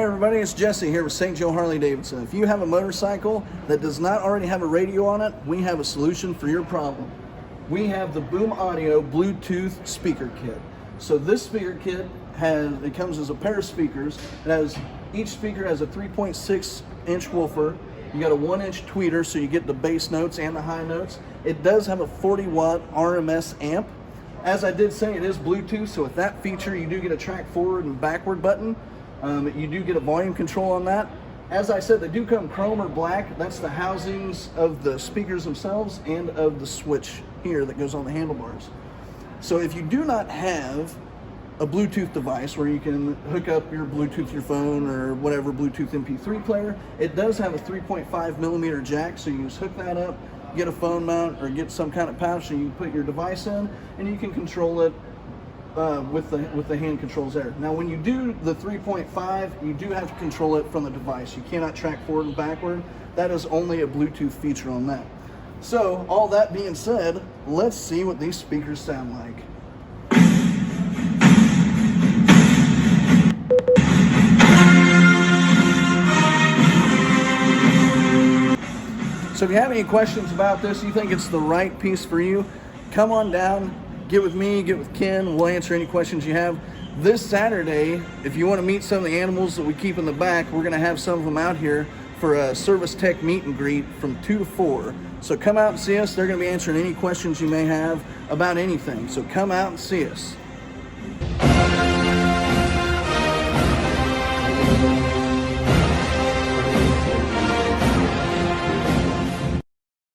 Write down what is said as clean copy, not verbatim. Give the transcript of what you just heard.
Hey everybody, it's Jesse here with St. Joe Harley-Davidson. If you have a motorcycle that does not already have a radio on it, we have a solution for your problem. We have the Boom Audio Bluetooth speaker kit. So this speaker kit comes as a pair of speakers. Each speaker has a 3.6 inch woofer. You got a 1-inch tweeter, so you get the bass notes and the high notes. It does have a 40-watt RMS amp. As I did say, it is Bluetooth, so with that feature, you do get a track forward and backward button. You do get a volume control on that. As I said, they do come chrome or black. That's the housings of the speakers themselves and of the switch here that goes on the handlebars. So if you do not have a Bluetooth device where you can hook up your Bluetooth, your phone, or whatever Bluetooth MP3 player, it does have a 3.5 millimeter jack, so you can just hook that up, get a phone mount, or get some kind of pouch so you can put your device in, and you can control it with the hand controls there. Now when you do the 3.5, you do have to control it from the device. You cannot track forward and backward. That is only a Bluetooth feature on that. So all that being said, let's see what these speakers sound like. So if you have any questions about this, you think it's the right piece for you, come on down, get with me, get with Ken, we'll answer any questions you have. This Saturday, if you want to meet some of the animals that we keep in the back, we're going to have some of them out here for a service tech meet and greet from 2 to 4. So come out and see us. They're going to be answering any questions you may have about anything. So come out and see us.